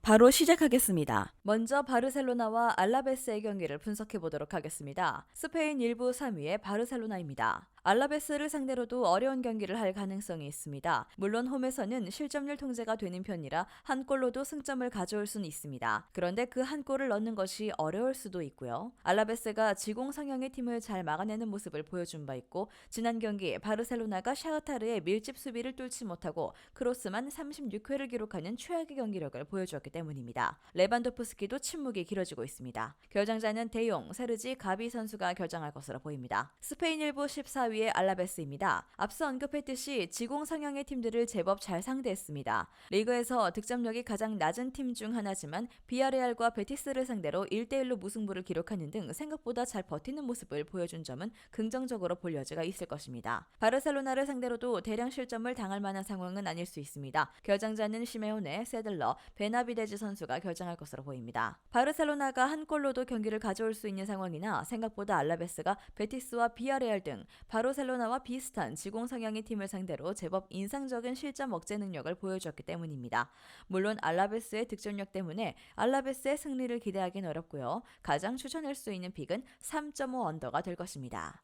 바로 시작하겠습니다. 먼저 바르셀로나와 알라베스의 경기를 분석해 보도록 하겠습니다. 스페인 1부 3위의 바르셀로나입니다. 알라베스를 상대로도 어려운 경기를 할 가능성이 있습니다. 물론 홈에서는 실점률 통제가 되는 편이라 한 골로도 승점을 가져올 수는 있습니다. 그런데 그 한 골을 넣는 것이 어려울 수도 있고요. 알라베스가 지공 성향의 팀을 잘 막아내는 모습을 보여준 바 있고, 지난 경기 바르셀로나가 샤흐타르의 밀집 수비를 뚫지 못하고 크로스만 36회를 기록하는 최악의 경기력을 보여주었기 때문입니다. 레반도프스키도 침묵이 길어지고 있습니다. 결장자는 데용, 세르지, 가비 선수가 결정할 것으로 보입니다. 스페인 1부 14위의 알라베스입니다. 앞서 언급했듯이 지공 성향의 팀들을 제법 잘 상대했습니다. 리그에서 득점력이 가장 낮은 팀 중 하나지만 비아레알과 베티스를 상대로 1대1로 무승부를 기록하는 등 생각보다 잘 버티는 모습을 보여준 점은 긍정적으로 볼 여지가 있을 것입니다. 바르셀로나를 상대로도 대량 실점을 당할 만한 상황은 아닐 수 있습니다. 결장자는 시메오네, 세들러, 베나비데즈 선수가 결정할 것으로 보입니다. 바르셀로나가 한 골로도 경기를 가져올 수 있는 상황이나 생각보다 알라베스가 베티스와 비아레알 등 바르셀로나와 비슷한 지공 성향의 팀을 상대로 제법 인상적인 실점 억제 능력을 보여주었기 때문입니다. 물론 알라베스의 득점력 때문에 알라베스의 승리를 기대하기는 어렵고요. 가장 추천할 수 있는 픽은 3.5 언더가 될 것입니다.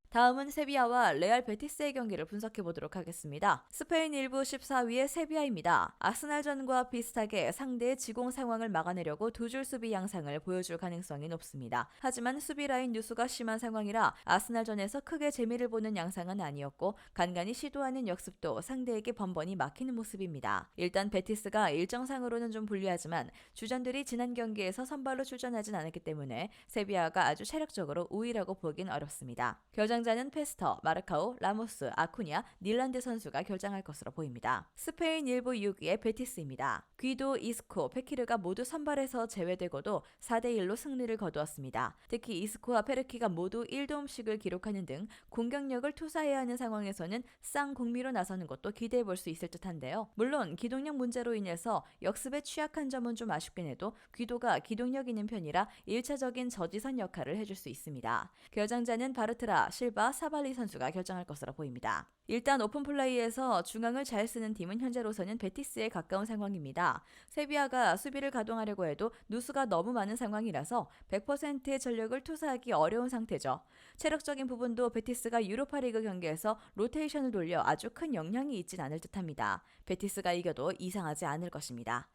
다음은 세비야와 레알 베티스의 경기를 분석해 보도록 하겠습니다. 스페인 1부 14위의 세비야입니다. 아스날전과 비슷하게 상대의 지공 상황을 막아내려고 두 줄 수비 양상을 보여줄 가능성이 높습니다. 하지만 수비 라인 누수가 심한 상황이라 아스날전에서 크게 재미를 보는 양상은 아니었고, 간간히 시도하는 역습도 상대에게 번번이 막히는 모습입니다. 일단 베티스가 일정상으로는 좀 불리하지만 주전들이 지난 경기에서 선발로 출전하진 않았기 때문에 세비야가 아주 체력적으로 우위라고 보긴 어렵습니다. 결장자는 페스터, 마르카오, 라모스, 아쿠냐, 닐란드 선수가 결장할 것으로 보입니다. 스페인 1부 6위의 베티스입니다. 귀도, 이스코, 페키르가 모두 선발에서 제외되고도 4대1로 승리를 거두었습니다. 특히 이스코와 페르키가 모두 1도움씩을 기록하는 등 공격력을 투사해야 하는 상황에서는 쌍공미로 나서는 것도 기대해 볼 수 있을 듯한데요. 물론 기동력 문제로 인해서 역습에 취약한 점은 좀 아쉽긴 해도 귀도가 기동력 있는 편이라 1차적인 저지선 역할을 해줄 수 있습니다. 결장자는 바르트라, 실바, 사발리 선수가 결정할 것으로 보입니다. 일단 오픈플레이에서 중앙을 잘 쓰는 팀은 현재로서는 베티스에 가까운 상황입니다. 세비야가 수비를 가동하려고 해도 누수가 너무 많은 상황이라서 100%의 전력을 투사하기 어려운 상태죠. 체력적인 부분도 베티스가 유로파리그 경기에서 로테이션을 돌려 아주 큰 영향이 있진 않을 듯합니다. 베티스가 이겨도 이상하지 않을 것입니다.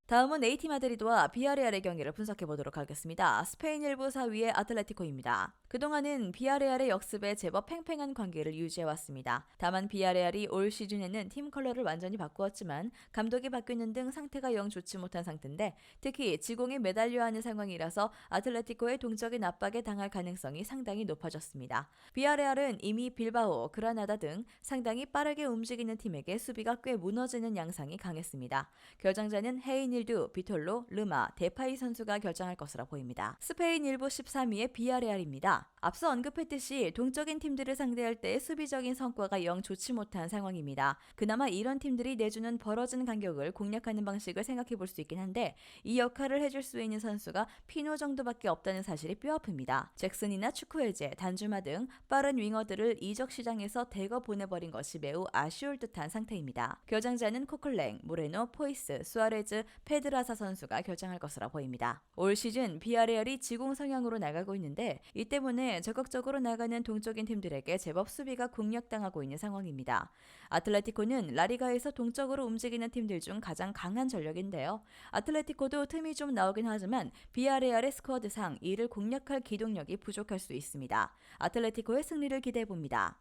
다음은 AT 마드리드와 비아레알의 경기를 분석해 보도록 하겠습니다. 스페인 1부 4위의 아틀레티코입니다. 그동안은 비아레알의 역습에 제법 팽팽한 관계를 유지해왔습니다. 다만 비아레알이 올 시즌에는 팀 컬러를 완전히 바꾸었지만 감독이 바뀌는 등 상태가 영 좋지 못한 상태인데, 특히 지공에 매달려야 하는 상황이라서 아틀레티코의 동적인 압박에 당할 가능성이 상당히 높아졌습니다. 비아레알은 이미 빌바오, 그라나다 등 상당히 빠르게 움직이는 팀에게 수비가 꽤 무너지는 양상이 강했습니다. 결장자는 헤이닐두, 비톨로, 르마, 데파이 선수가 결정할 것으로 보입니다. 스페인 1부 13위의 비아레알입니다. 앞서 언급했듯이 동적인 팀들을 상대할 때 수비적인 성과가 영 좋지 못한 상황입니다. 그나마 이런 팀들이 내주는 벌어진 간격을 공략하는 방식을 생각해 볼 수 있긴 한데, 이 역할을 해줄 수 있는 선수가 피노 정도밖에 없다는 사실이 뼈아픕니다. 잭슨이나 추쿠에제, 단주마 등 빠른 윙어들을 이적 시장에서 대거 보내버린 것이 매우 아쉬울 듯한 상태입니다. 결장자는 코클랭, 모레노, 포이스, 수아레즈, 페드라사 선수가 결정할 것으로 보입니다. 올 시즌 비아레알이 지공 성향으로 나가고 있는데, 이 때문에 적극적으로 나가는 동적인 팀들에게 제법 수비가 공략당하고 있는 상황입니다. 아틀레티코는 라리가에서 동적으로 움직이는 팀들 중 가장 강한 전력인데요. 아틀레티코도 틈이 좀 나오긴 하지만 비아레알의 스쿼드상 이를 공략할 기동력이 부족할 수 있습니다. 아틀레티코의 승리를 기대해봅니다.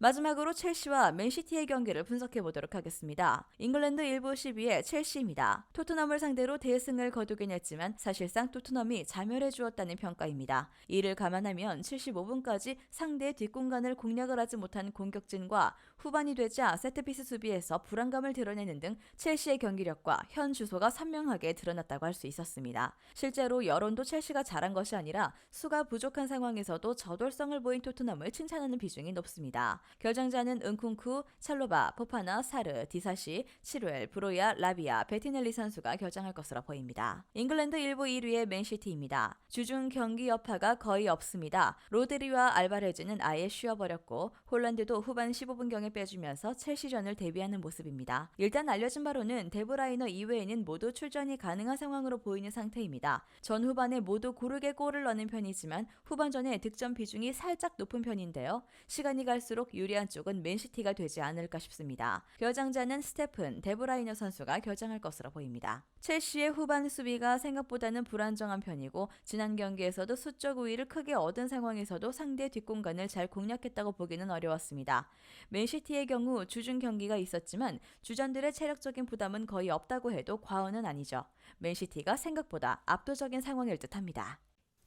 마지막으로 첼시와 맨시티의 경기를 분석해 보도록 하겠습니다. 잉글랜드 1부 12위의 첼시입니다. 토트넘을 상대로 대승을 거두긴 했지만 사실상 토트넘이 자멸해 주었다는 평가입니다. 이를 감안하면 75분까지 상대의 뒷공간을 공략을 하지 못한 공격진과 후반이 되자 세트피스 수비에서 불안감을 드러내는 등 첼시의 경기력과 현 주소가 선명하게 드러났다고 할 수 있었습니다. 실제로 여론도 첼시가 잘한 것이 아니라 수가 부족한 상황에서도 저돌성을 보인 토트넘을 칭찬하는 비중이 높습니다. 결정자는 은쿵쿠, 찰로바, 포파나, 사르, 디사시, 치루엘, 브로야, 라비아, 베티넬리 선수가 결정할 것으로 보입니다. 잉글랜드 1부 1위의 맨시티입니다. 주중 경기 여파가 거의 없습니다. 로드리와 알바레즈는 아예 쉬어버렸고 홀란드도 후반 15분경에 빼주면서 첼시전을 대비하는 모습입니다. 일단 알려진 바로는 데브라이너 이외에는 모두 출전이 가능한 상황으로 보이는 상태입니다. 전 후반에 모두 고르게 골을 넣는 편이지만 후반전에 득점 비중이 살짝 높은 편인데요. 시간이 갈수록 유리한 쪽은 맨시티가 되지 않을까 싶습니다. 결정자는 스테픈, 데브라이너 선수가 결정할 것으로 보입니다. 첼시의 후반 수비가 생각보다는 불안정한 편이고 지난 경기에서도 수적 우위를 크게 얻은 상황에서도 상대 뒷공간을 잘 공략했다고 보기는 어려웠습니다. 맨시티의 경우 주중 경기가 있었지만 주전들의 체력적인 부담은 거의 없다고 해도 과언은 아니죠. 맨시티가 생각보다 압도적인 상황일 듯합니다.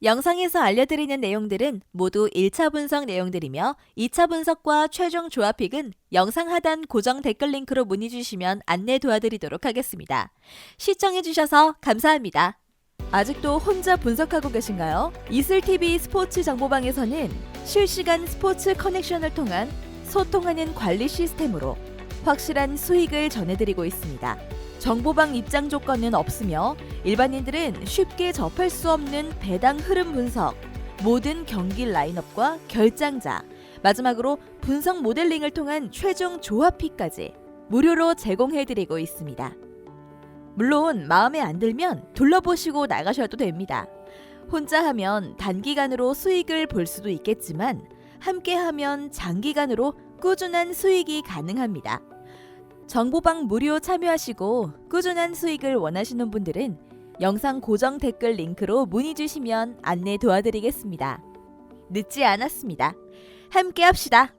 영상에서 알려드리는 내용들은 모두 1차 분석 내용들이며 2차 분석과 최종 조합픽은 영상 하단 고정 댓글 링크로 문의 주시면 안내 도와드리도록 하겠습니다. 시청해주셔서 감사합니다. 아직도 혼자 분석하고 계신가요? 이슬TV 스포츠 정보방에서는 실시간 스포츠 커넥션을 통한 소통하는 관리 시스템으로 확실한 수익을 전해드리고 있습니다. 정보방 입장 조건은 없으며 일반인들은 쉽게 접할 수 없는 배당 흐름 분석, 모든 경기 라인업과 결장자, 마지막으로 분석 모델링을 통한 최종 조합픽까지 무료로 제공해드리고 있습니다. 물론 마음에 안 들면 둘러보시고 나가셔도 됩니다. 혼자 하면 단기간으로 수익을 볼 수도 있겠지만 함께 하면 장기간으로 꾸준한 수익이 가능합니다. 정보방 무료 참여하시고 꾸준한 수익을 원하시는 분들은 영상 고정 댓글 링크로 문의 주시면 안내 도와드리겠습니다. 늦지 않았습니다. 함께 합시다.